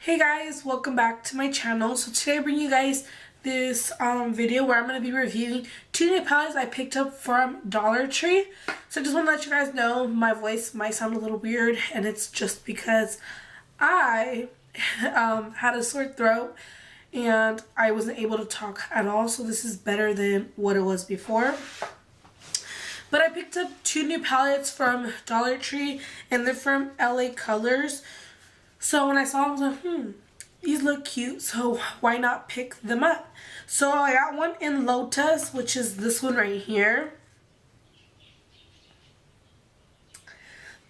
Hey guys, welcome back to my channel. So today I bring you guys this video where I'm going to be reviewing two nail palettes I picked up from Dollar Tree. So I just want to let you guys know my voice might sound a little weird, and it's just because I had a sore throat and I wasn't able to talk at all. So this is better than what it was before. But I picked up two new palettes from Dollar Tree, and they're from L.A. Colors. So when I saw them, I was like, these look cute, so why not pick them up? So I got one in Lotus, which is this one right here.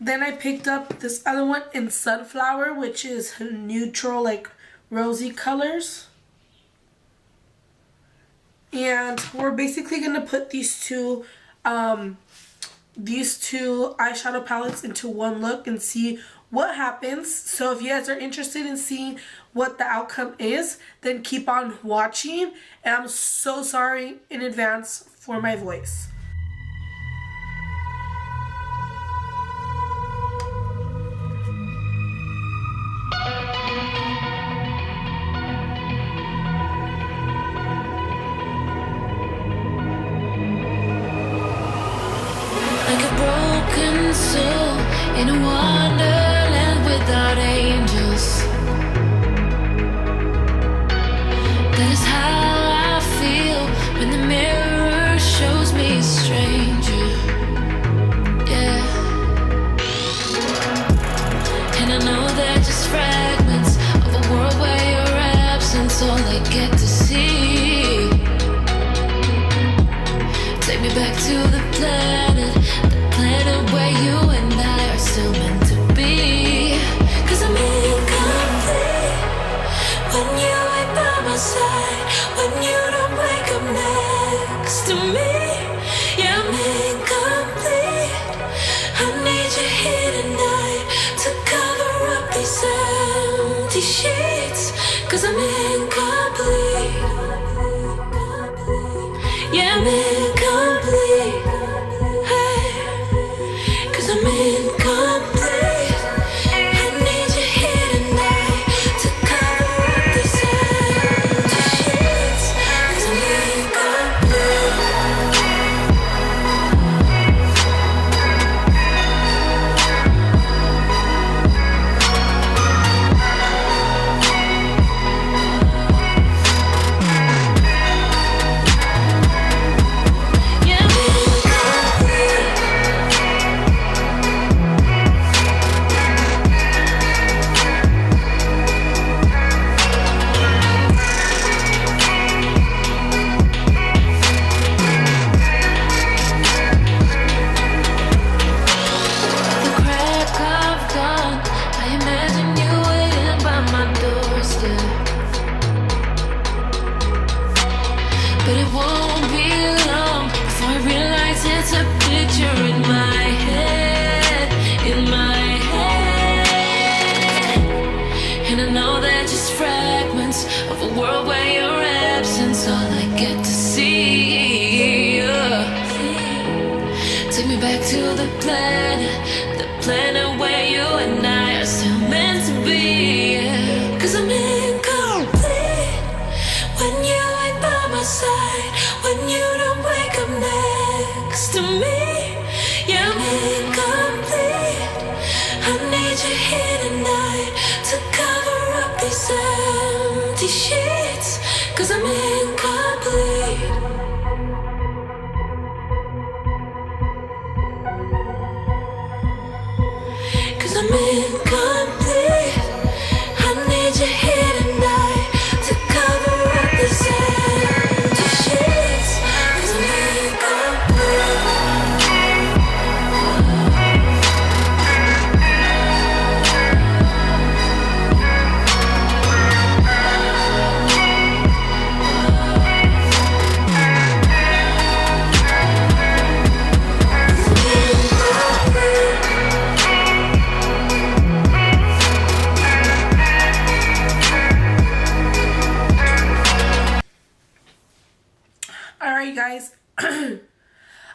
Then I picked up this other one in Sunflower, which is neutral, like rosy colors. And we're basically going to put these two eyeshadow palettes into one look and see what happens. So if you guys are interested in seeing what the outcome is, then keep on watching. And I'm so sorry in advance for my voice. Like a broken soul in a wonderland without angels. That is how I feel when the mirror shows me a stranger. Yeah. And I know they're just fragments of a world where your absence all I get to see. Take me back to the planet where you and I are still meant to be. 'Cause I'm incomplete when you ain't by my side, when you don't wake up next to me. Yeah, I'm incomplete. I need you here tonight to cover up these empty sheets. 'Cause I'm incomplete. Yeah, I'm incomplete. I'm incomplete. I need you here tonight to cover up these empty sheets. 'Cause I'm incomplete. Yeah, I'm incomplete. But it won't be long before I realize it's a picture in my head, And I know they're just fragments of a world where your absence all I get to see. Take me back to the planet where you and I are still meant to be. 'Cause I'm incomplete when you ain't by my side, when you don't wake up next to me. Yeah, I'm incomplete. I need you here tonight to cover up these empty sheets. 'Cause I'm incomplete. Cause I'm incomplete. I need you here tonight to cover up these empty sheets. 'Cause I'm incomplete.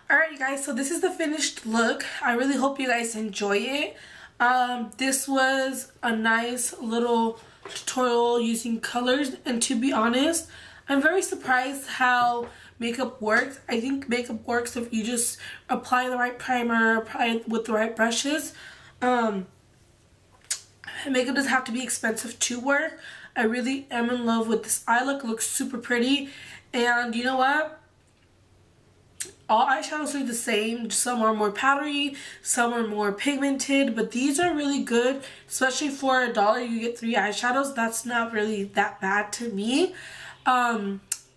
Alright you guys, so this is the finished look. I really hope you guys enjoy it. This was a nice little tutorial using colors, and to be honest, I'm very surprised how makeup works. I think makeup works if you just apply the right primer, apply it with the right brushes. Makeup doesn't have to be expensive to work. I really am in love with this eye look. It looks super pretty, and you know what? All eyeshadows are the same. Some are more powdery, some are more pigmented, but these are really good, especially for $1 you get 3 eyeshadows. That's not really that bad to me.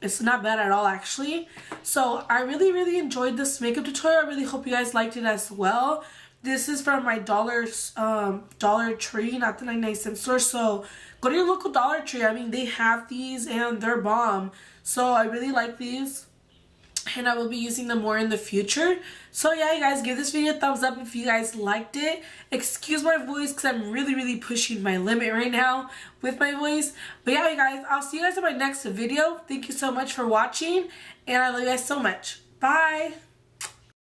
It's not bad at all, actually. So I really enjoyed this makeup tutorial. I really hope you guys liked it as well. This is from my Dollar Tree, not the 99-cent store. So go to your local Dollar Tree. I mean, they have these and they're bomb. So I really like these, and I will be using them more in the future. So yeah, you guys, give this video a thumbs up if you guys liked it. Excuse my voice because I'm really pushing my limit right now with my voice. But yeah, you guys, I'll see you guys in my next video. Thank you so much for watching, and I love you guys so much. Bye!